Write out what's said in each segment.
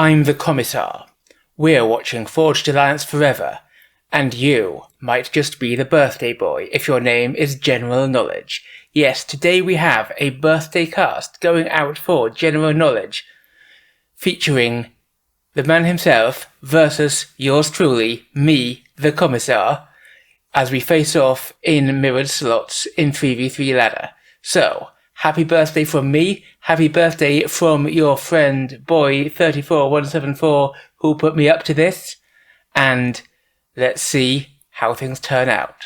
I'm the Commissar. We're watching Forged Alliance Forever, and you might just be the birthday boy if your name is General Knowledge. Yes, today we have a birthday cast going out for General Knowledge, featuring the man himself versus yours truly, me, the Commissar, as we face off in mirrored slots in 3v3 ladder. So, happy birthday from me, happy birthday from your friend boy34174 who put me up to this, and let's see how things turn out.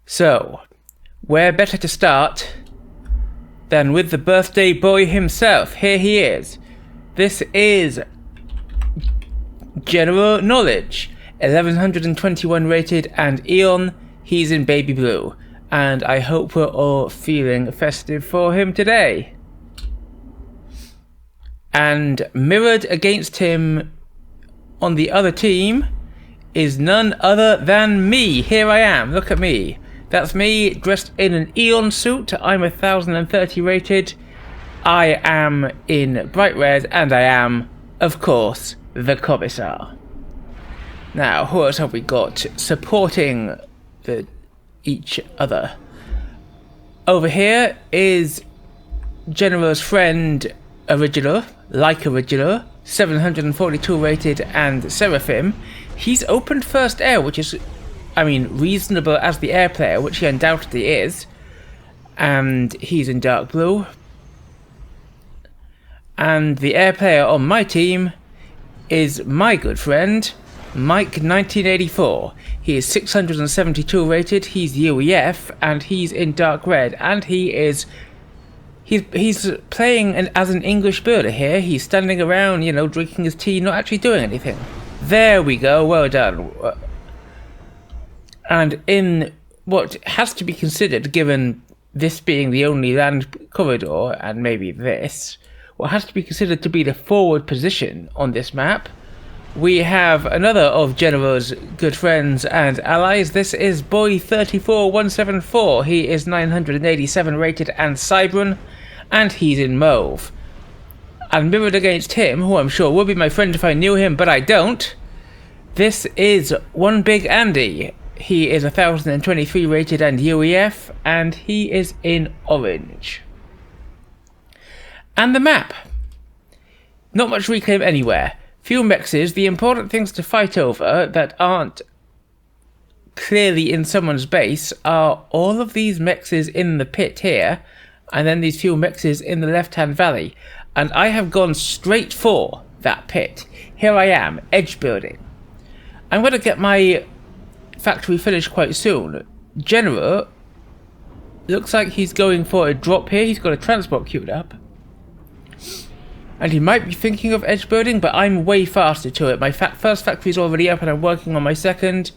So, where better to start than with the birthday boy himself. Here he is. This is General Knowledge, 1121 rated and Eon. He's in baby blue, and I hope we're all feeling festive for him today. And mirrored against him on the other team is none other than me. Here I am, look at me. That's me, dressed in an Eon suit. I'm 1030 rated. I am in bright red, and I am, of course, the Commissar. Now, who else have we got supporting each other? Over here is General's friend Original, 742 rated and Seraphim. He's opened first air, which is, reasonable as the air player, which he undoubtedly is. And he's in dark blue. And the air player on my team is my good friend Mike 1984. He is 672 rated, he's UEF, and he's in dark red, and he's playing as an English builder here. He's standing around, drinking his tea, not actually doing anything. There we go, well done. And in what has to be considered, given this being the only land corridor, and maybe this, what has to be considered to be the forward position on this map, we have another of General's good friends and allies. This is boy34174. He is 987 rated and Cybran, and he's in mauve. And mirrored against him, who I'm sure would be my friend if I knew him, but I don't, this is One Big Andy. He is 1023 rated and UEF, and he is in orange. And the map. Not much reclaim anywhere. Few mexes. The important things to fight over that aren't clearly in someone's base are all of these mexes in the pit here, and then these few mexes in the left-hand valley. And I have gone straight for that pit. Here I am, edge building. I'm going to get my factory finished quite soon. General looks like he's going for a drop here. He's got a transport queued up. And he might be thinking of edge building, but I'm way faster to it. My first factory is already up and I'm working on my second.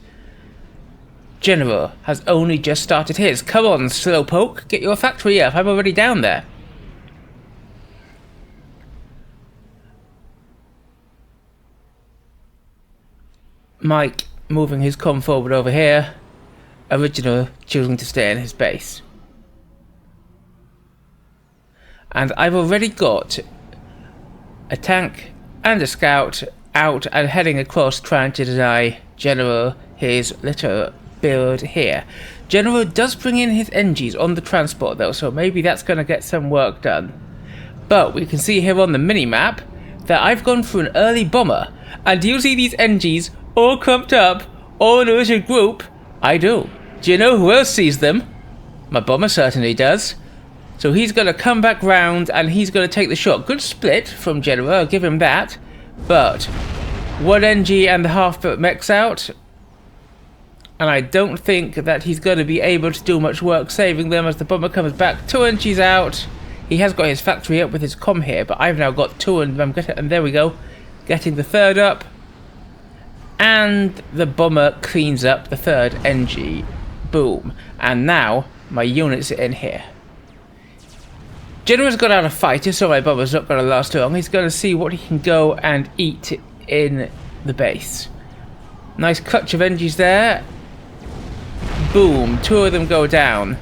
General has only just started his. Come on, Slowpoke, get your factory up. I'm already down there. Mike moving his comm forward over here. Original choosing to stay in his base. And I've already got a tank and a scout out and heading across, trying to deny General his little build here. General does bring in his NGs on the transport though, so maybe that's going to get some work done. But we can see here on the mini-map that I've gone for an early bomber. And do you see these NGs all clumped up, all in a little group? I do. Do you know who else sees them? My bomber certainly does. So he's going to come back round and he's going to take the shot. Good split from General, I'll give him that. But one NG and the half-built mechs out. And I don't think that he's going to be able to do much work saving them as the bomber comes back. 2 NGs out. He has got his factory up with his comm here, but I've now got 2 and there we go. Getting the third up. And the bomber cleans up the third NG. Boom. And now my units are in here. General's got out a fighter, so my bomber's not going to last too long. He's going to see what he can go and eat in the base. Nice clutch of NGs there. Boom. 2 of them go down.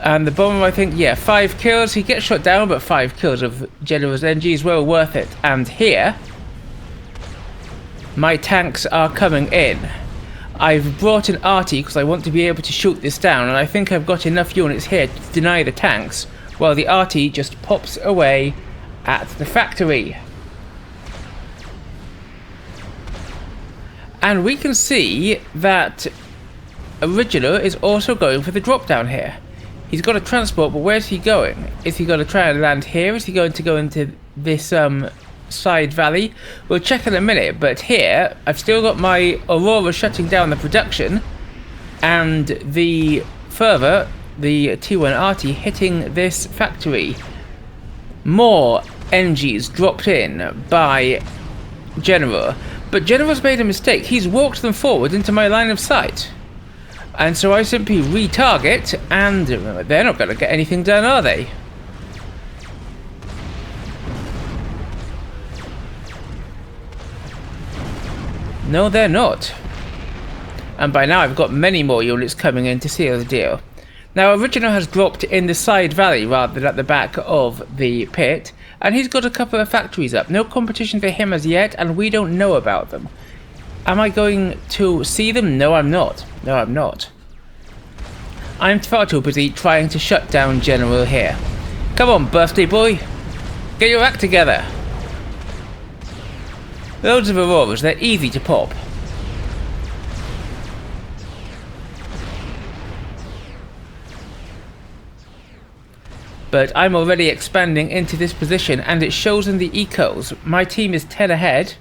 And the bomber, I think, yeah, 5 kills. He gets shot down, but 5 kills of General's energy is well worth it. And here, my tanks are coming in. I've brought an arty because I want to be able to shoot this down, and I think I've got enough units here to deny the tanks, while the arty just pops away at the factory. And we can see that Original is also going for the drop down here. He's got a transport, but where's he going? Is he going to try and land here? Is he going to go into this side valley? We'll check in a minute, but here I've still got my Aurora shutting down the production, and the further the T1 arty hitting this factory. More NGs dropped in by General, but General's made a mistake. He's walked them forward into my line of sight. And so I simply retarget, and they're not going to get anything done, are they? No, they're not. And by now I've got many more units coming in to seal the deal. Now, Original has dropped in the side valley rather than at the back of the pit, and he's got a couple of factories up. No competition for him as yet, and we don't know about them. Am I going to see them? No, I'm not. No, I'm not. I'm far too busy trying to shut down General here. Come on, birthday boy. Get your act together. Loads of Auroras, they're easy to pop. But I'm already expanding into this position, and it shows in the ecos. My team is 10 ahead,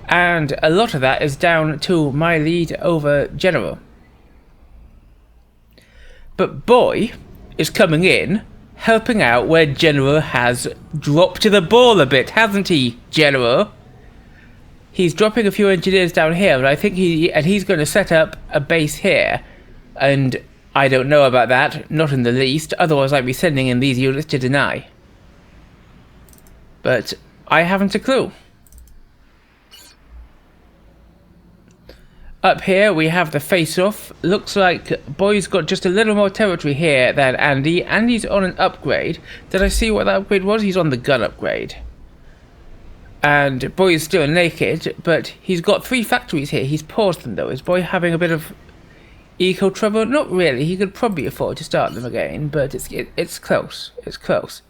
and a lot of that is down to my lead over General. But Boy is coming in, helping out where General has dropped the ball a bit, hasn't he, General? He's dropping a few engineers down here, but I think he's going to set up a base here. And I don't know about that, not in the least, otherwise I'd be sending in these units to deny. But I haven't a clue. Up here we have the face-off. Looks like Boy's got just a little more territory here than Andy. Andy's on an upgrade. Did I see what that upgrade was? He's on the gun upgrade. And Boy is still naked, but he's got 3 factories here. He's paused them though. Is Boy having a bit of eco trouble? Not really. He could probably afford to start them again, but it's close. It's close.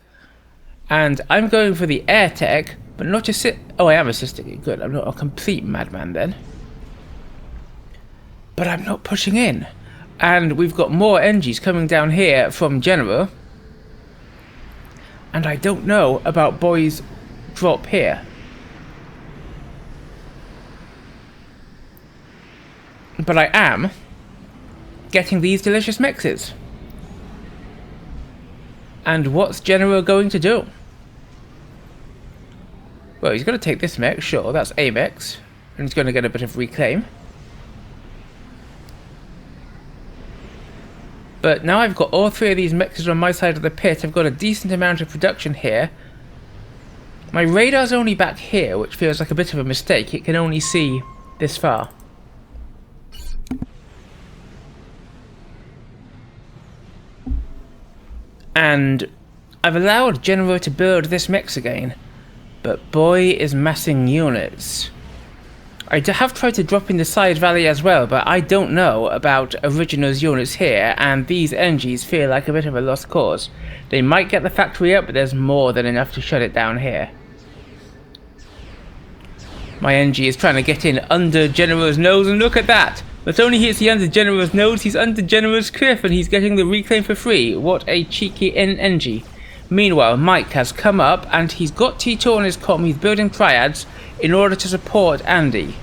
And I'm going for the air tech, but not just sit. Oh, I am assisting it. Good. I'm not a complete madman then. But I'm not pushing in. And we've got more NGs coming down here from General. And I don't know about Boy's drop here. But I am getting these delicious mixes. And what's General going to do? Well, he's going to take this mix, sure, that's a mix. And he's going to get a bit of reclaim. But now I've got all 3 of these mixes on my side of the pit. I've got a decent amount of production here. My radar's only back here, which feels like a bit of a mistake. It can only see this far. And I've allowed General to build this mix again. But Boy is massing units. I have tried to drop in the side valley as well, but I don't know about Original's units here, and these NGs feel like a bit of a lost cause. They might get the factory up, but there's more than enough to shut it down here. My NG is trying to get in under General's nose, and look at that! Not only is he under General's nose, he's under General's cliff, and he's getting the reclaim for free. What a cheeky NG. Meanwhile, Mike has come up, and he's got T2 on his comm. He's building triads in order to support Andy.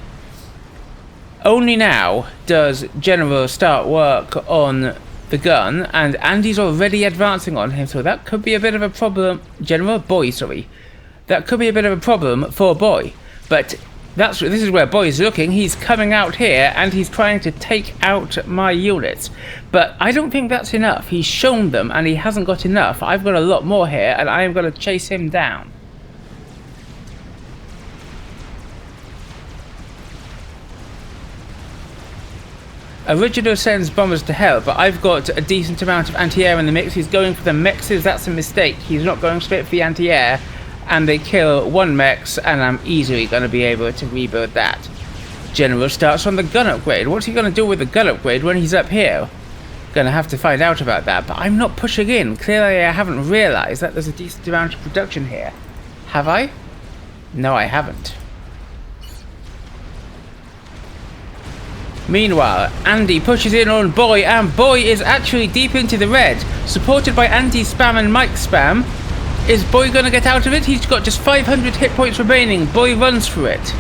Only now does General start work on the gun, and Andy's already advancing on him, so that could be a bit of a problem. Boy, sorry. That could be a bit of a problem for Boy. But this is where Boy's looking. He's coming out here, and he's trying to take out my units. But I don't think that's enough. He's shown them, and he hasn't got enough. I've got a lot more here, and I am going to chase him down. Original sends bombers to hell, but I've got a decent amount of anti-air in the mix. He's going for the mexes. That's a mistake. He's not going straight for the anti-air. And they kill one mex, and I'm easily going to be able to rebuild that. General starts on the gun upgrade. What's he going to do with the gun upgrade when he's up here? Going to have to find out about that, but I'm not pushing in. Clearly I haven't realised that there's a decent amount of production here. Have I? No, I haven't. Meanwhile, Andy pushes in on Boy, and Boy is actually deep into the red. Supported by anti-spam and Mike spam. Is Boy going to get out of it? He's got just 500 hit points remaining. Boy runs for it.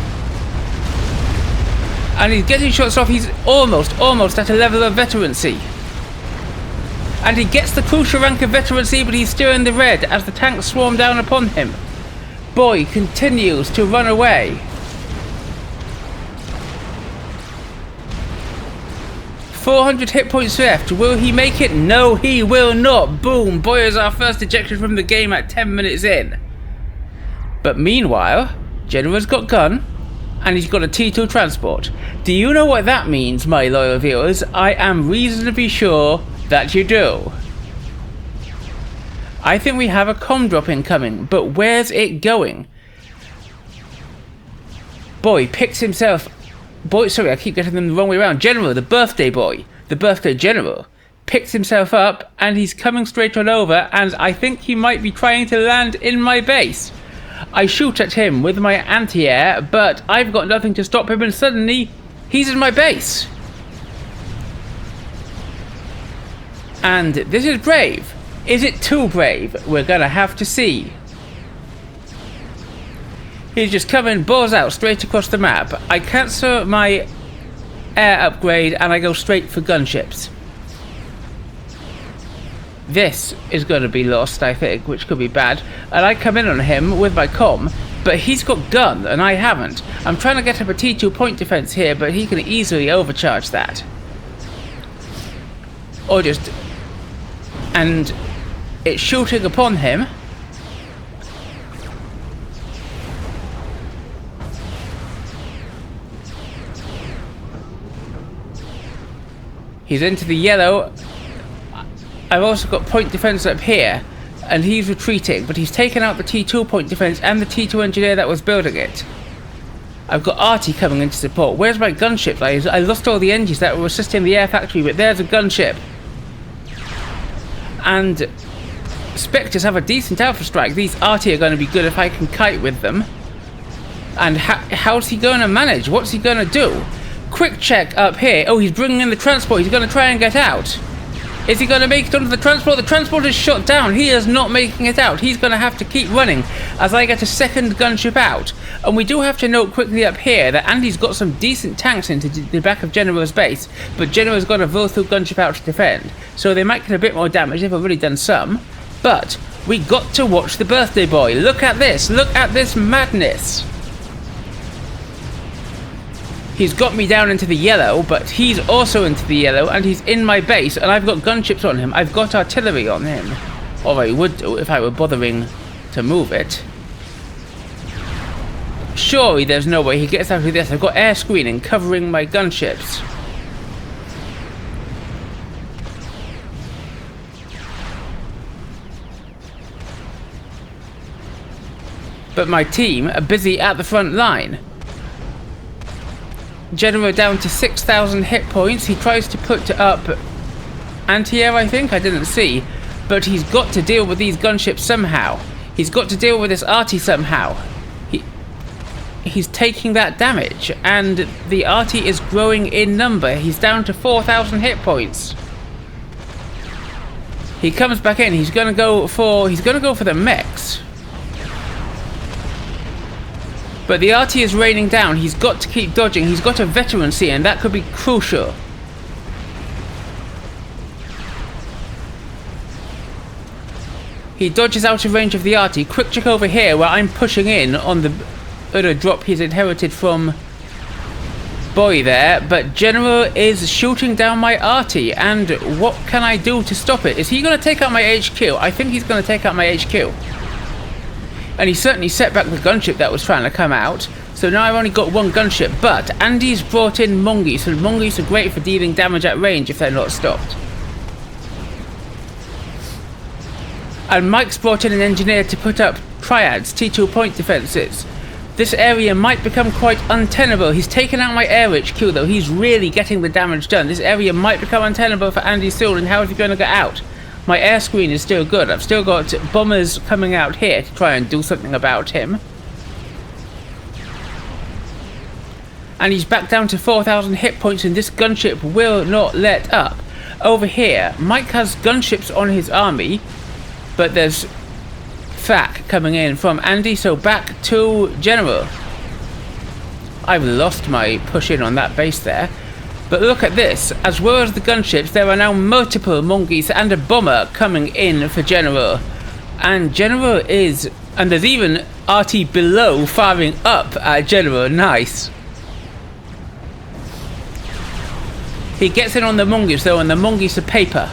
And he's getting shots off. He's almost at a level of veterancy. And he gets the crucial rank of veterancy, but he's still in the red as the tanks swarm down upon him. Boy continues to run away. 400 hit points left. Will he make it? No, he will not. Boom. Boy is our first ejection from the game at 10 minutes in. But meanwhile, General's got gun, and he's got a T2 transport. Do you know what that means, my loyal viewers? I am reasonably sure that you do. I think we have a comm drop incoming, but where's it going? Boy picks himself... Boy, sorry, I keep getting them the wrong way around. General, the birthday boy, the birthday general, picks himself up, and he's coming straight on over, and I think he might be trying to land in my base. I shoot at him with my anti-air, but I've got nothing to stop him, and suddenly he's in my base. And this is brave. Is it too brave? We're gonna have to see. He's just coming balls out straight across the map. I cancel my air upgrade and I go straight for gunships. This is going to be lost, I think, which could be bad. And I come in on him with my comm, but he's got gun and I haven't. I'm trying to get up a T2 point defense here, but he can easily overcharge that. Or just... And it's shooting upon him. He's into the yellow. I've also got point defense up here, and he's retreating, but he's taken out the T2 point defense and the T2 engineer that was building it. I've got Artie coming into support. Where's my gunship? I lost all the engines that were assisting the air factory, but there's a gunship. And Spectres have a decent alpha strike. These Artie are going to be good if I can kite with them. And how's he going to manage? What's he going to do? Quick check up here. Oh, he's bringing in the transport. He's going to try and get out. Is he going to make it onto the transport? The transport is shot down. He is not making it out. He's going to have to keep running as I get a second gunship out. And we do have to note quickly up here that Andy's got some decent tanks into the back of General's base, but General's got a Volthul gunship out to defend. So they might get a bit more damage. They've already done some. But we got to watch the birthday boy. Look at this. Look at this madness. He's got me down into the yellow, but he's also into the yellow, and he's in my base, and I've got gunships on him. I've got artillery on him. Or I would do if I were bothering to move it. Surely there's no way he gets out of this. I've got air screening covering my gunships. But my team are busy at the front line. General down to 6,000 hit points. He tries to put up anti-air, I think. I didn't see. But he's got to deal with these gunships somehow. He's got to deal with this Artie somehow. He's taking that damage. And the Artie is growing in number. He's down to 4,000 hit points. He comes back in. He's going to go for the mechs. But the RT is raining down. He's got to keep dodging. He's got a veterancy, and that could be crucial. He dodges out of range of the RT. Quick check over here where I'm pushing in on the other drop he's inherited from Boy there. But General is shooting down my RT, and what can I do to stop it? Is he going to take out my HQ? I think he's going to take out my HQ. And he certainly set back the gunship that was trying to come out. So now I've only got one gunship, but Andy's brought in mongoose, and mongoose are great for dealing damage at range if they're not stopped. And Mike's brought in an engineer to put up triads, T2 point defences. This area might become quite untenable. He's taken out my air HQ though, he's really getting the damage done. This area might become untenable for Andy soon, and how is he going to get out? My air screen is still good. I've still got bombers coming out here to try and do something about him. And he's back down to 4,000 hit points, and this gunship will not let up. Over here, Mike has gunships on his army, but there's flak coming in from Andy, so back to General. I've lost my push in on that base there. But look at this, as well as the gunships, there are now multiple mongoose and a bomber coming in for General. And General is, and there's even RT below firing up at General, nice. He gets in on the mongoose though, and the mongoose are paper.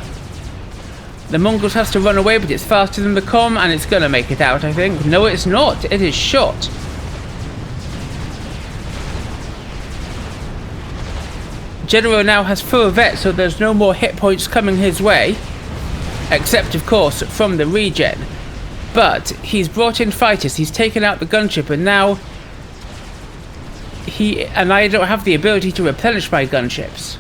The mongoose has to run away, but it's faster than the comm, and it's gonna make it out, I think. No, it's not, it is shot. General now has full vet, so there's no more hit points coming his way, except of course from the regen. But he's brought in fighters, he's taken out the gunship, and now I don't have the ability to replenish my gunships.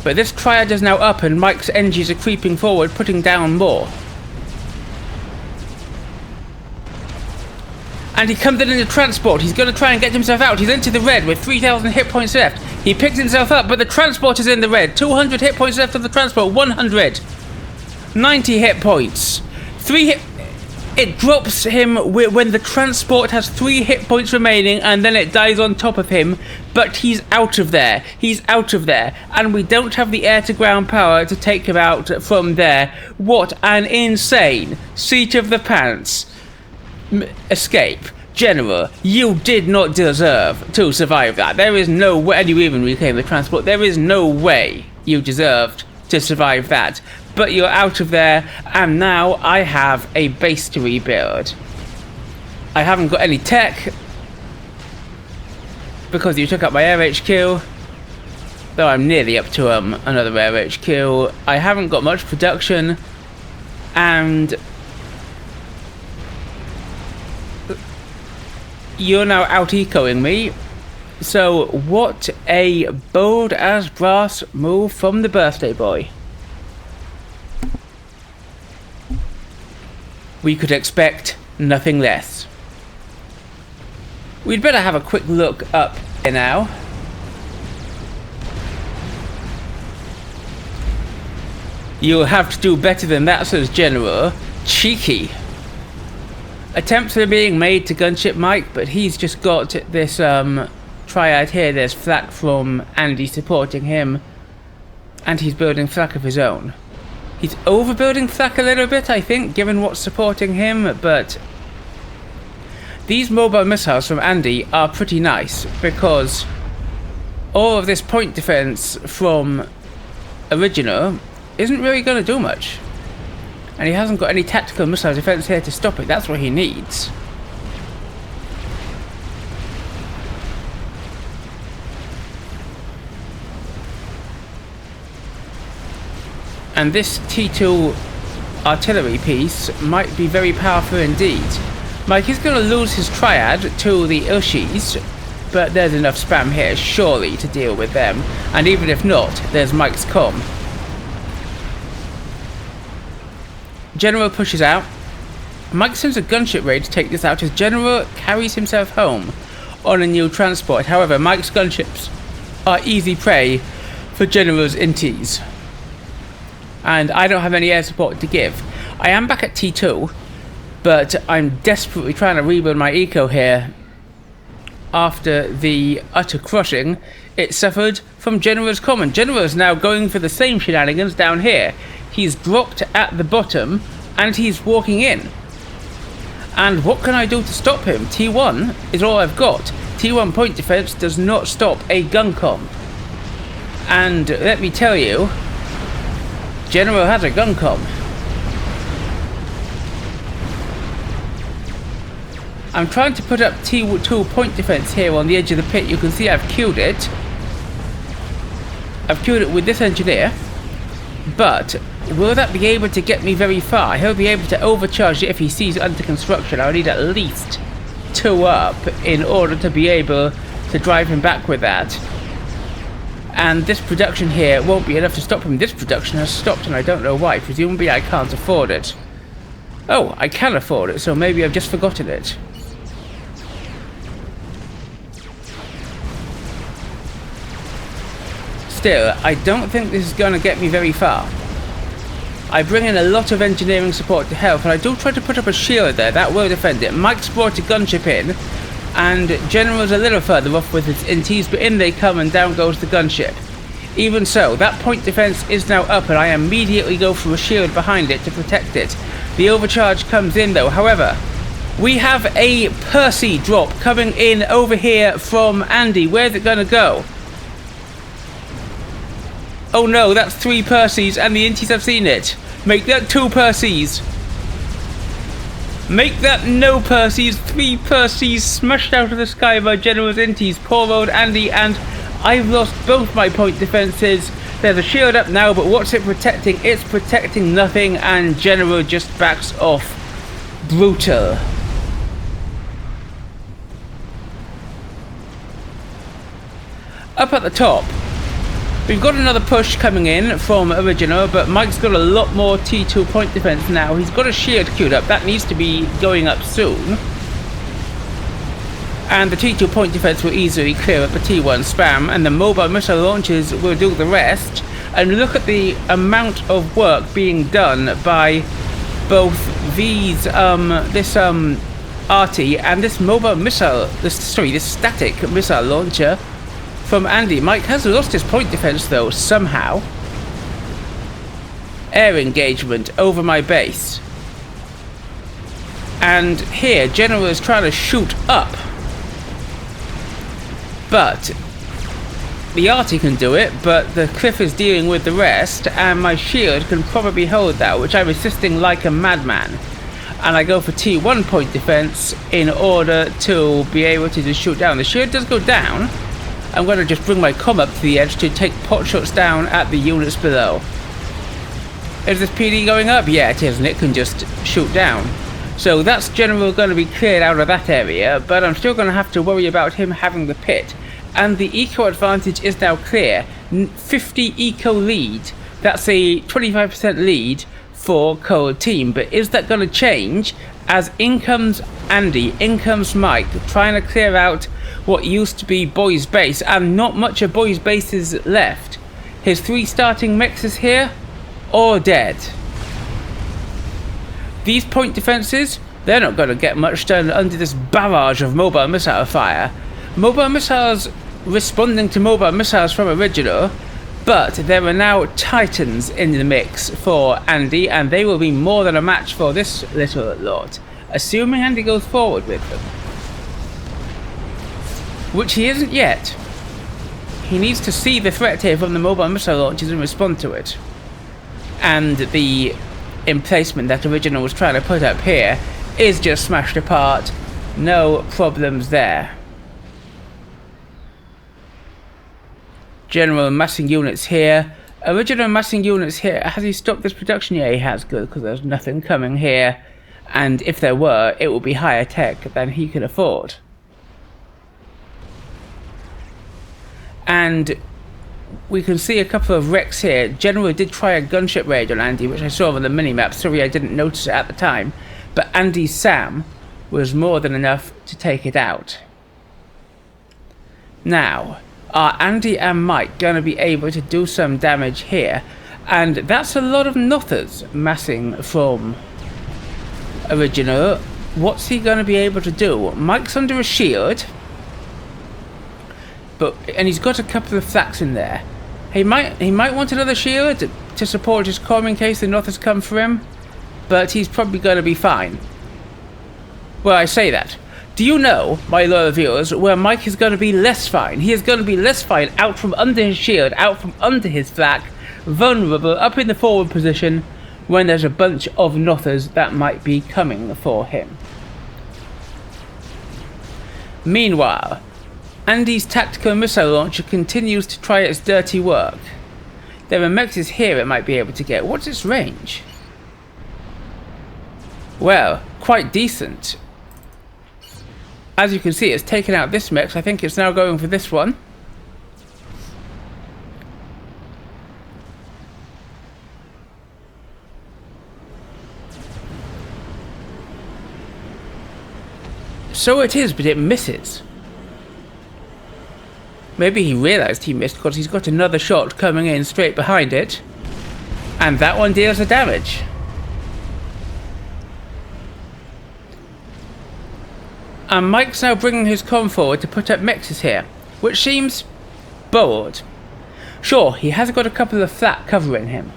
But this triad is now up, and Mike's energies are creeping forward, putting down more. And he comes in a transport. He's going to try and get himself out. He's into the red with 3,000 hit points left. He picks himself up, but the transport is in the red. 200 hit points left of the transport. 100. 90 hit points. It drops him when the transport has 3 hit points remaining, and then it dies on top of him. But he's out of there. He's out of there. And we don't have the air-to-ground power to take him out from there. What an insane seat of the pants escape. General, you did not deserve to survive that. There is no way, and you even reclaimed the transport, there is no way you deserved to survive that. But you're out of there, and now I have a base to rebuild. I haven't got any tech, because you took up my air HQ, though I'm nearly up to another air HQ. I haven't got much production, and you're now out-ecoing me. So what a bold as brass move from the birthday boy. We could expect nothing less. We'd better have a quick look up here now. You'll have to do better than that, says General. Cheeky. Attempts are being made to gunship Mike, but he's just got this triad here. There's flak from Andy supporting him, and he's building flak of his own. He's overbuilding flak a little bit, I think, given what's supporting him, but these mobile missiles from Andy are pretty nice, because all of this point defense from Original isn't really going to do much. And he hasn't got any tactical missile defense here to stop it. That's what he needs. And this T2 artillery piece might be very powerful indeed. Mike is going to lose his triad to the Ilshis, but there's enough spam here surely to deal with them. And even if not, there's Mike's comm. General pushes out. Mike sends a gunship raid to take this out as General carries himself home on a new transport. However, Mike's gunships are easy prey for General's inties. And I don't have any air support to give. I am back at T2, but I'm desperately trying to rebuild my eco here after the utter crushing it suffered from General's command. General is now going for the same shenanigans down here. He's dropped at the bottom and he's walking in. And what can I do to stop him? T1 is all I've got. T1 point defense does not stop a gun comm. And let me tell you, General has a gun comm. I'm trying to put up T2 point defense here on the edge of the pit. You can see I've queued it. I've queued it with this engineer. But will that be able to get me very far? He'll be able to overcharge it if he sees it under construction. I'll need at least 2 up in order to be able to drive him back with that. And this production here won't be enough to stop him. This production has stopped and I don't know why. Presumably I can't afford it. Oh, I can afford it, so maybe I've just forgotten it. Still, I don't think this is going to get me very far. I bring in a lot of engineering support to help, and I do try to put up a shield there. That will defend it. Mike's brought a gunship in, and General's a little further off with his inties, but in they come and down goes the gunship. Even so, that point defense is now up, and I immediately go for a shield behind it to protect it. The overcharge comes in though. However, we have a Percy drop coming in over here from Andy. Where's it going to go? Oh no, that's 3 Percys, and the inties have seen it. Make that 2 Percys. Make that no Percys. 3 Percys smashed out of the sky by General's inties. Poor old Andy, and I've lost both my point defences. There's a shield up now, but what's it protecting? It's protecting nothing, and General just backs off. Brutal. Up at the top, we've got another push coming in from Original, but Mike's got a lot more T2 point defense now. He's got a shield queued up. That needs to be going up soon. And the T2 point defense will easily clear up the T1 spam, and the mobile missile launchers will do the rest. And look at the amount of work being done by both these, this RT and this mobile missile, this static missile launcher from Andy. Mike has lost his point defense though, somehow. Air engagement over my base. And here, General is trying to shoot up. But the arty can do it, but the cliff is dealing with the rest, and my shield can probably hold that, which I'm resisting like a madman. And I go for T1 point defense in order to be able to just shoot down. The shield does go down. I'm going to just bring my comm up to the edge to take pot shots down at the units below. Is this PD going up? Yeah, it is, and it can just shoot down. So that's General going to be cleared out of that area, but I'm still going to have to worry about him having the pit. And the eco advantage is now clear. 50 eco lead. That's a 25% lead for Cold Team. But is that going to change as in comes Andy, in comes Mike, trying to clear out what used to be Boy's base, and not much of Boy's base is left. His 3 starting mixes here, all dead. These point defences, they're not going to get much done under this barrage of mobile missile fire. Mobile missiles responding to mobile missiles from Original, but there are now Titans in the mix for Andy, and they will be more than a match for this little lot, assuming Andy goes forward with them. Which he isn't yet. He needs to see the threat here from the mobile missile launchers and respond to it. And the emplacement that Original was trying to put up here is just smashed apart. No problems there. General massing units here. Original massing units here. Has he stopped this production? Yeah, he has. Good, because there's nothing coming here. And if there were, it would be higher tech than he could afford. And we can see a couple of wrecks here. General did try a gunship raid on Andy, which I saw on the minimap. Sorry I didn't notice it at the time. But Andy's SAM was more than enough to take it out. Now, are Andy and Mike going to be able to do some damage here? And that's a lot of nothers massing from Original. What's he going to be able to do? Mike's under a shield. And he's got a couple of flaks in there. He might want another shield to support his comm in case the Nothers come for him, but he's probably going to be fine. Well, I say that. Do you know, my loyal viewers, where Mike is going to be less fine? He is going to be less fine out from under his shield, out from under his flak, vulnerable up in the forward position when there's a bunch of Nothers that might be coming for him. Meanwhile, Andy's tactical missile launcher continues to try its dirty work. There are mexes here it might be able to get. What's its range? Well, quite decent. As you can see, it's taken out this mech. I think it's now going for this one. So it is, but it misses. Maybe he realised he missed because he's got another shot coming in straight behind it. And that one deals the damage. And Mike's now bringing his comm forward to put up mexes here, which seems bold. Sure, he has got a couple of flat covering him.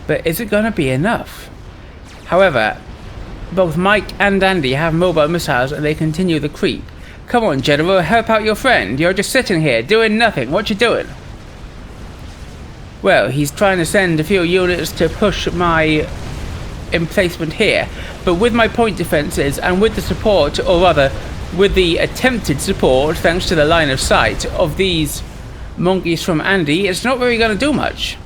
But is it going to be enough? However, both Mike and Andy have mobile missiles and they continue the creep. Come on, General, help out your friend. You're just sitting here doing nothing. What you doing? Well, he's trying to send a few units to push my emplacement here, but with my point defences and with the support, or rather with the attempted support thanks to the line of sight of these monkeys from Andy, it's not really going to do much.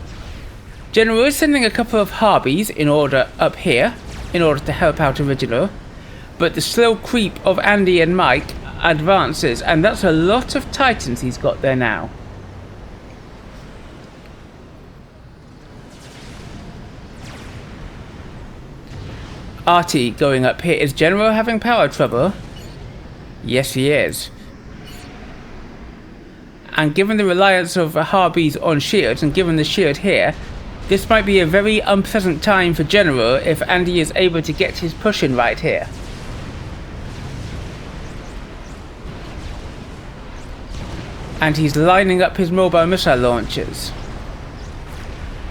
General is sending a couple of Harbies in order up here in order to help out Original, but the slow creep of Andy and Mike advances, and that's a lot of Titans he's got there now. Artie going up here. Is General having power trouble? Yes, he is. And given the reliance of Harbies on shields, and given the shield here, this might be a very unpleasant time for General if Andy is able to get his push in right here. And he's lining up his mobile missile launchers.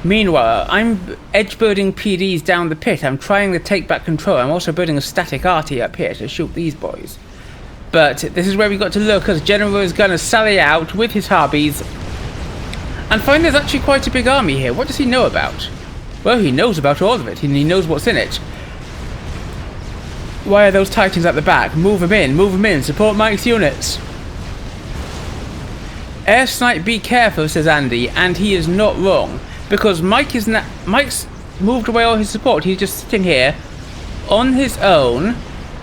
Meanwhile, I'm edge building PDs down the pit. I'm trying to take back control. I'm also building a static arty up here to shoot these boys. But this is where we got to look, as General is going to sally out with his Harbies and find there's actually quite a big army here. What does he know about? Well, he knows about all of it, and he knows what's in it. Why are those Titans at the back? Move them in, support Mike's units. Air snipe, be careful, says Andy, and he is not wrong. Because Mike's moved away all his support. He's just sitting here on his own.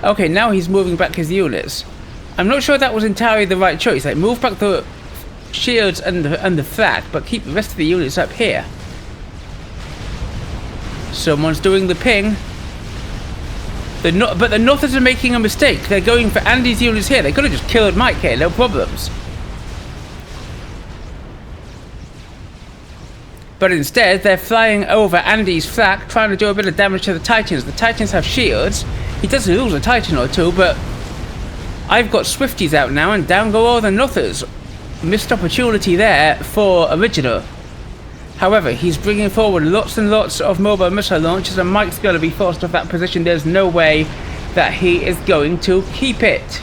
Okay, now he's moving back his units. I'm not sure that was entirely the right choice. Like, move back the shields and the flag, but keep the rest of the units up here. Someone's doing the ping. But the Northers are making a mistake. They're going for Andy's units here. They could have just killed Mike here, no problems. But instead, they're flying over Andy's flak, trying to do a bit of damage to the Titans. The Titans have shields. He does lose a Titan or two, but I've got Swifties out now, and down go all the Nothers. Missed opportunity there for Original. However, he's bringing forward lots and lots of mobile missile launchers, and Mike's going to be forced off that position. There's no way that he is going to keep it.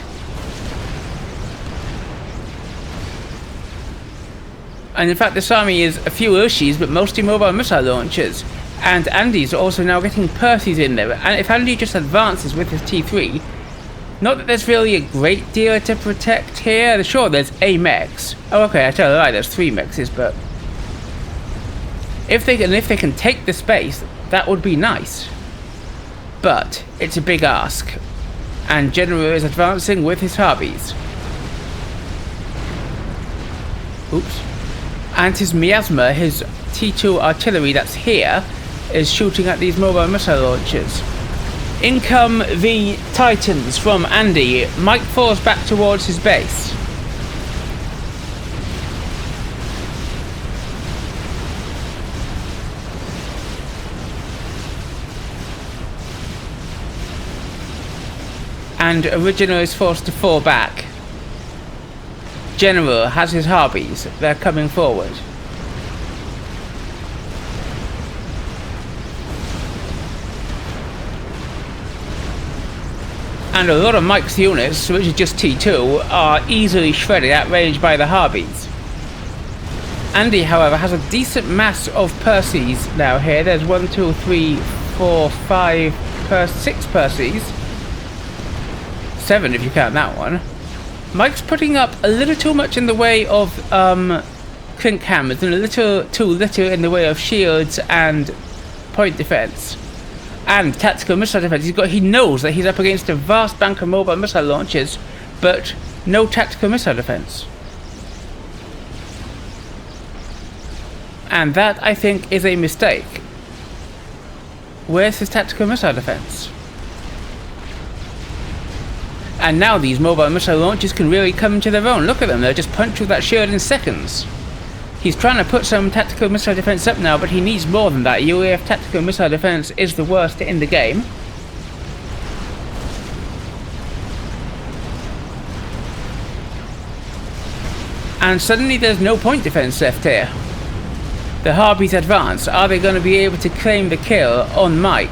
And in fact, this army is a few Urshis, but mostly mobile missile launchers. And Andy's also now getting Percy's in there. And if Andy just advances with his T3, not that there's really a great deal to protect here. Sure, there's a mechs. Oh, okay, I tell a lie, there's 3 mexes, but if they can take the space, that would be nice. But it's a big ask. And General is advancing with his Harbies. Oops. And his Miasma, his T2 artillery that's here, is shooting at these mobile missile launchers. In come the Titans from Andy. Mike falls back towards his base. And Original is forced to fall back. General has his Harbies. They're coming forward. And a lot of Mike's units, which is just T2, are easily shredded at range by the Harpies. Andy, however, has a decent mass of Percies now here. There's 1, 2, 3, 4, 5, 6 Percies. 7 if you count that one. Mike's putting up a little too much in the way of clink hammers and a little too little in the way of shields and point defense. And tactical missile defense. He knows that he's up against a vast bank of mobile missile launchers, but no tactical missile defense. And that, I think, is a mistake. Where's his tactical missile defense? And now these mobile missile launchers can really come into their own. Look at them, they'll just punch through that shield in seconds. He's trying to put some tactical missile defense up now, but he needs more than that. UAF tactical missile defense is the worst in the game. And suddenly there's no point defense left here. The Harpies advance. Are they going to be able to claim the kill on Mike?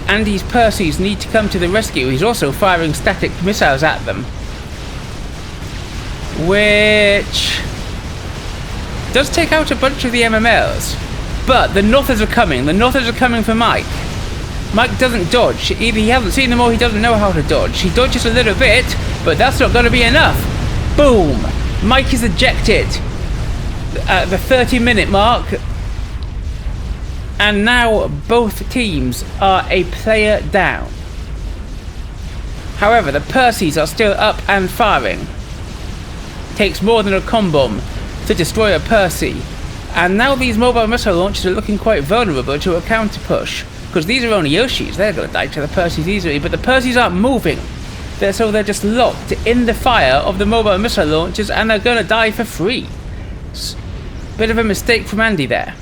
Andy's Percies need to come to the rescue. He's also firing static missiles at them, which does take out a bunch of the MMLs. But the Northers are coming. The Northers are coming for Mike. Mike doesn't dodge. Either he hasn't seen them or he doesn't know how to dodge. He dodges a little bit, but that's not going to be enough. Boom! Mike is ejected at the 30-minute mark. And now both teams are a player down. However, the Percies are still up and firing. Takes more than a comm bomb to destroy a Percy. And now these mobile missile launchers are looking quite vulnerable to a counter push. Because these are only Yoshis, they're going to die to the Percies easily. But the Percies aren't moving. So they're just locked in the fire of the mobile missile launchers and they're going to die for free. Bit of a mistake from Andy there.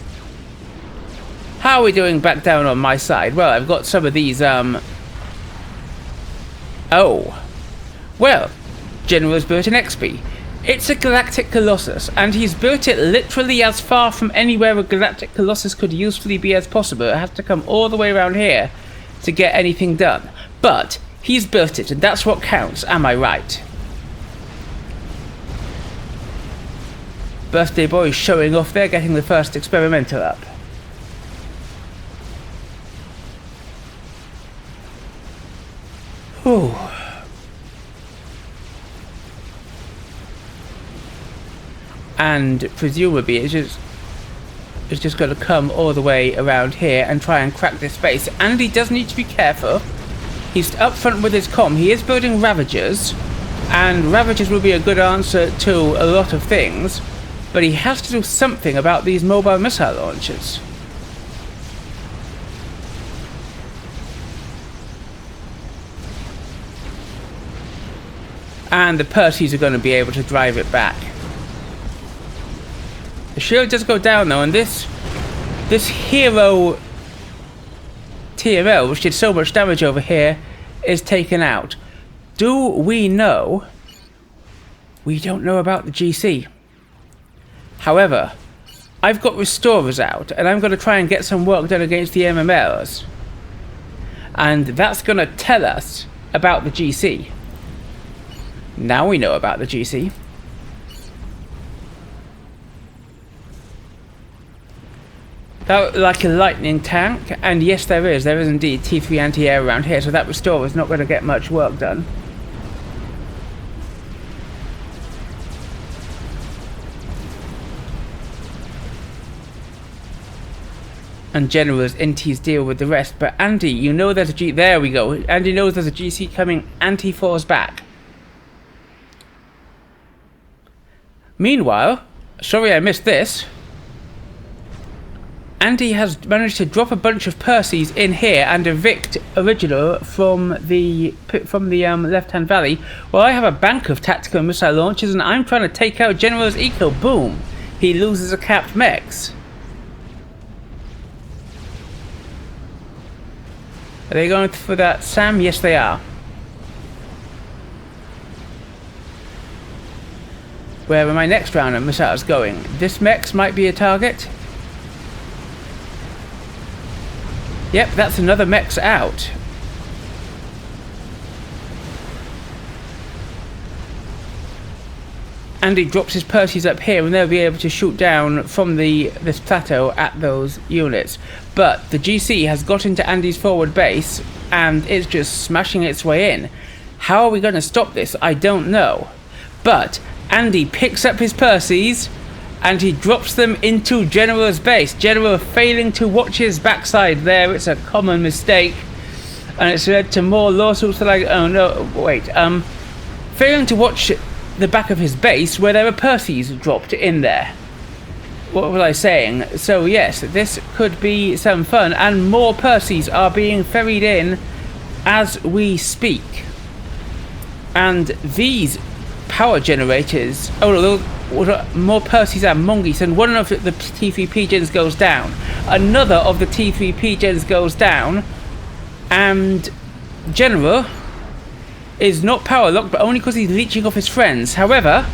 How are we doing back down on my side? Well, I've got some of these, Oh. Well, General's built an XP. It's a Galactic Colossus, and he's built it literally as far from anywhere a Galactic Colossus could usefully be as possible. It has to come all the way around here to get anything done. But he's built it, and that's what counts, am I right? Birthday Boy is showing off there, getting the first experimental up. Ooh. And presumably it's just going to come all the way around here and try and crack this space. And he does need to be careful. He's up front with his comm. He is building Ravagers, and Ravagers will be a good answer to a lot of things, but he has to do something about these mobile missile launchers. And the Percies are going to be able to drive it back. The shield does go down though, and this hero TML, which did so much damage over here, is taken out. Do we know? We don't know about the GC. However, I've got Restorers out, and I'm going to try and get some work done against the MMLs. And that's going to tell us about the GC. Now we know about the GC. That looked like a lightning tank, and yes there is indeed T3 anti-air around here, so that Restorer is not going to get much work done. And General's NTs deal with the rest, but Andy, you know there's a G... There we go. Andy knows there's a GC coming. Andy falls back. Meanwhile, sorry I missed this, Andy has managed to drop a bunch of Percies in here and evict Original from the left-hand valley, while I have a bank of tactical missile launchers and I'm trying to take out General's eco. Boom! He loses a capped mechs. Are they going for that SAM? Yes they are. Where are my next round of missiles going? This mechs might be a target. Yep, that's another mech's out. Andy drops his Perseus up here and they'll be able to shoot down from this plateau at those units. But the GC has got into Andy's forward base and it's just smashing its way in. How are we going to stop this? I don't know. But Andy picks up his Perseus and he drops them into General's base. General failing to watch his backside there. It's a common mistake. And it's led to more lawsuits like... Oh no, wait. Failing to watch the back of his base where there were Perseus dropped in there. What was I saying? So yes, this could be some fun, and more Perseus are being ferried in as we speak. And these power generators... Oh no, more Perseus and mongoose, and one of the T3P gens goes down. Another of the T3P gens goes down, and General is not power locked, but only because he's leeching off his friends. However,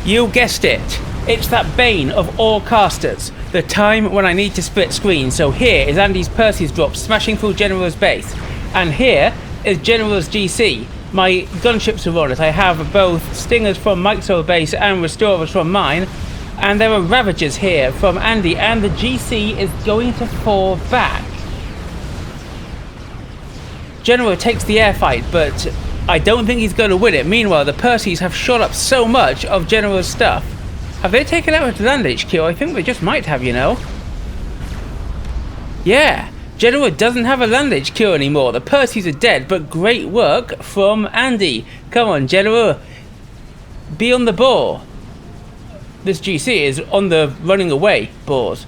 you guessed it, it's that bane of all casters, the time when I need to split screen. So here is Andy's Perseus drop smashing through General's base, and here is General's GC. My gunships are on it. I have both Stingers from Mike's old base and Restorers from mine, and there are Ravagers here from Andy, and the GC is going to fall back. General takes the airfight, but I don't think he's going to win it. Meanwhile, the Perseus have shot up so much of General's stuff. Have they taken out his land HQ? I think they just might have, you know. Yeah, General doesn't have a land HQ anymore. The Perseus are dead, but great work from Andy. Come on, General. Be on the ball. This GC is on the running away balls.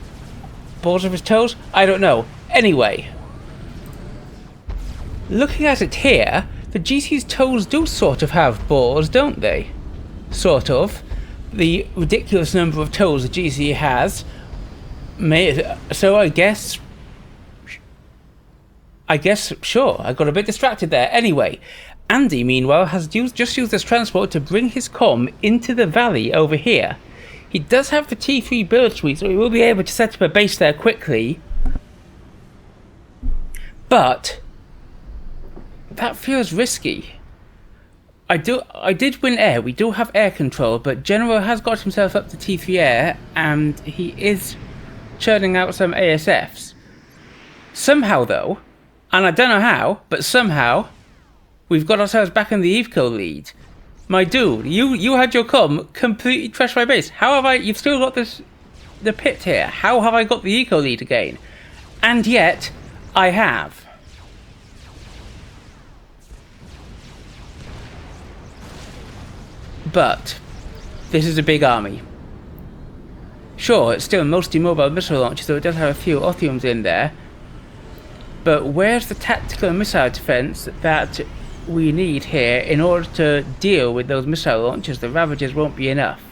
Balls of his toes? I don't know. Anyway. Looking at it here, the GC's toes do sort of have balls, don't they? Sort of. The ridiculous number of toes the GC has. So I guess, sure, I got a bit distracted there. Anyway, Andy, meanwhile, has just used this transport to bring his comm into the valley over here. He does have the T3 build suite, so he will be able to set up a base there quickly. But that feels risky. I did win air. We do have air control, but General has got himself up to T3 air, and he is churning out some ASFs. Somehow, though, and I don't know how, but somehow, we've got ourselves back in the eco lead. My dude, you had your comm completely trashed my base. How have I? You've still got the pit here. How have I got the eco lead again? And yet, I have. But this is a big army. Sure, it's still mostly mobile missile launchers, so it does have a few Othiums in there. But where's the tactical missile defense that we need here in order to deal with those missile launchers? The Ravagers won't be enough.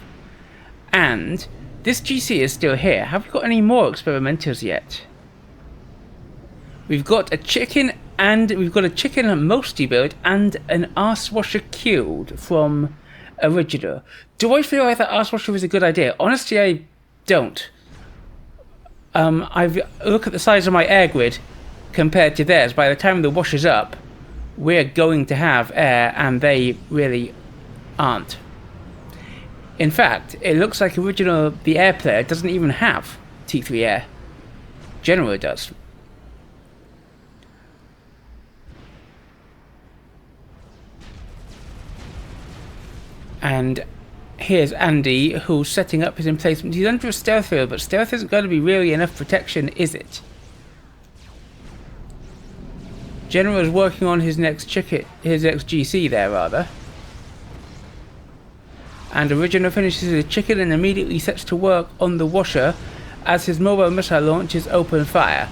And this GC is still here. Have we got any more experimenters yet? We've got a chicken, and we've got a chicken mostly built and an Arsewasher queued from Original. Do I feel like that Arsewasher is a good idea? Honestly, I don't. Look at the size of my air grid compared to theirs. By the time the washer's up, we're going to have air, and they really aren't. In fact, it looks like Original, the air player, doesn't even have T3 air. General does. And here's Andy, who's setting up his emplacement. He's under a stealth field, but stealth isn't going to be really enough protection, is it? General is working on his next GC there, rather. And Original finishes his chicken and immediately sets to work on the washer as his mobile missile launches open fire.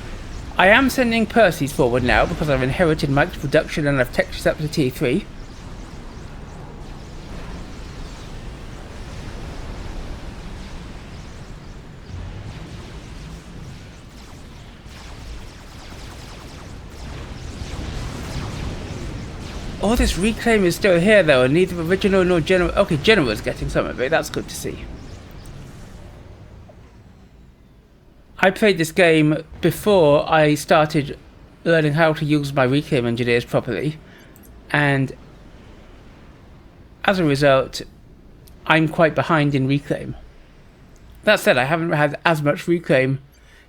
I am sending Perseus forward now because I've inherited Mike's production and I've textured up to T3. All this reclaim is still here though, and neither Original nor General... Okay, General is getting some of it, that's good to see. I played this game before I started learning how to use my reclaim engineers properly, and as a result, I'm quite behind in reclaim. That said, I haven't had as much reclaim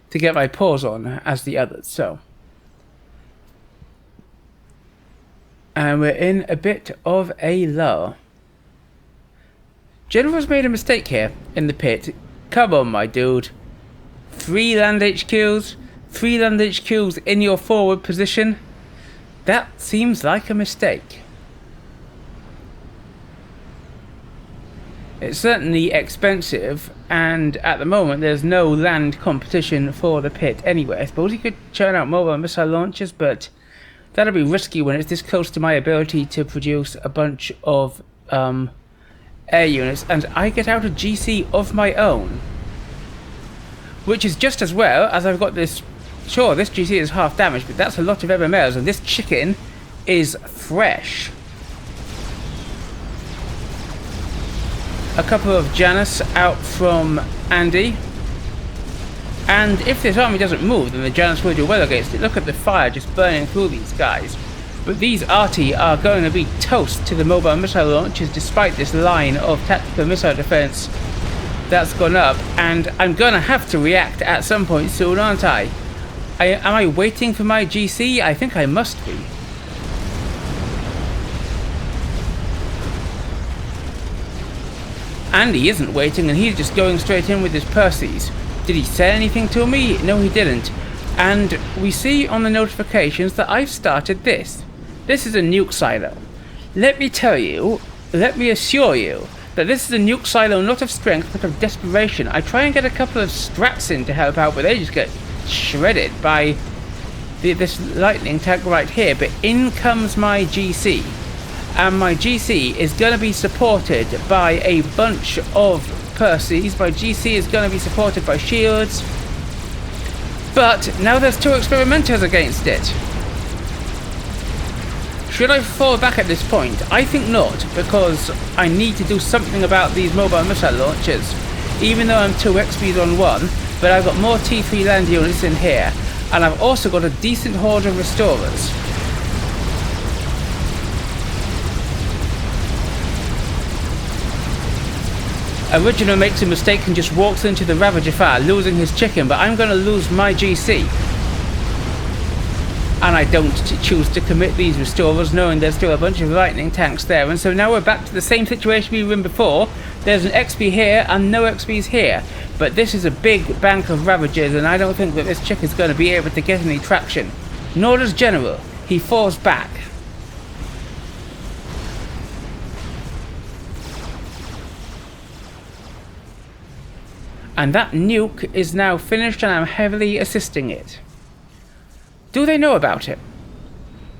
to get my paws on as the others, so. And we're in a bit of a lull. General's made a mistake here in the pit. Come on, my dude. 3 land HQs? 3 land HQs in your forward position? That seems like a mistake. It's certainly expensive, and at the moment there's no land competition for the pit anyway. I suppose you could churn out mobile missile launchers, but that'll be risky when it's this close to my ability to produce a bunch of air units, and I get out a GC of my own. Which is just as well, as I've got this. Sure, this GC is half damaged, but that's a lot of MMLs, and this chicken is fresh. A couple of Janus out from Andy. And if this army doesn't move, then the Janus will do well against it. Look at the fire just burning through these guys. But these arty are going to be toast to the mobile missile launchers, despite this line of tactical missile defense that's gone up, and I'm gonna have to react at some point soon, aren't I? Am I waiting for my GC? I think I must be. Andy isn't waiting, and he's just going straight in with his Percy's. Did he say anything to me? No, he didn't. And we see on the notifications that I've started this. This is a nuke silo. Let me tell you, let me assure you, that this is a nuke silo not of strength but of desperation. I try and get a couple of strats in to help out, but they just get shredded by this lightning tank right here. But in comes my GC, and my GC is going to be supported by a bunch of Percys. My GC is going to be supported by shields, but now there's 2 experimenters against it. Should I fall back at this point? I think not, because I need to do something about these mobile missile launchers. Even though I'm 2 XPs on 1, but I've got more T3 land units in here, and I've also got a decent horde of restorers. Original makes a mistake and just walks into the Ravager fire, losing his chicken, but I'm going to lose my GC. And I don't choose to commit these restorers, knowing there's still a bunch of lightning tanks there. And so now we're back to the same situation we were in before. There's an XP here and no XPs here. But this is a big bank of Ravagers, and I don't think that this chick is going to be able to get any traction. Nor does General. He falls back. And that nuke is now finished, and I'm heavily assisting it. Do they know about it?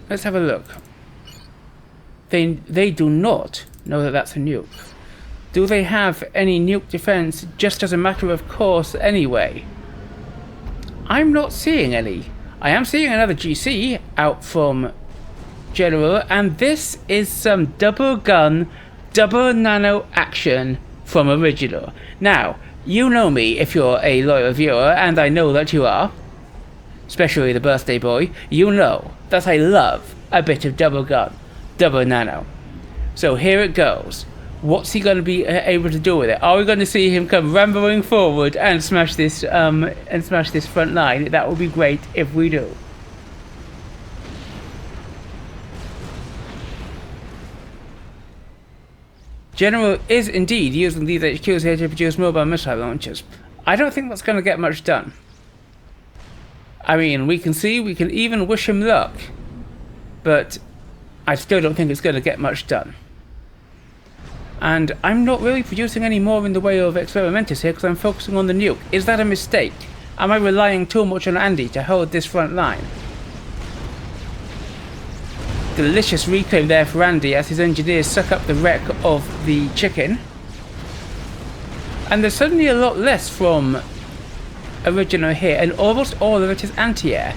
Let's have a look. They do not know that that's a nuke. Do they have any nuke defense just as a matter of course anyway? I'm not seeing any. I am seeing another GC out from General, and this is some double gun, double nano action from Original. Now, you know me if you're a loyal viewer, and I know that you are. Especially the birthday boy, you know that I love a bit of double gun, double nano. So here it goes. What's he going to be able to do with it? Are we going to see him come rambling forward and smash this front line? That would be great if we do. General is indeed using these HQs here to produce mobile missile launchers. I don't think that's going to get much done. I mean, we can even wish him luck, but I still don't think it's going to get much done. And I'm not really producing any more in the way of experimenters here because I'm focusing on the nuke. Is that a mistake? Am I relying too much on Andy to hold this front line? Delicious reclaim there for Andy as his engineers suck up the wreck of the chicken. And there's suddenly a lot less from Original here, and almost all of it is anti-air.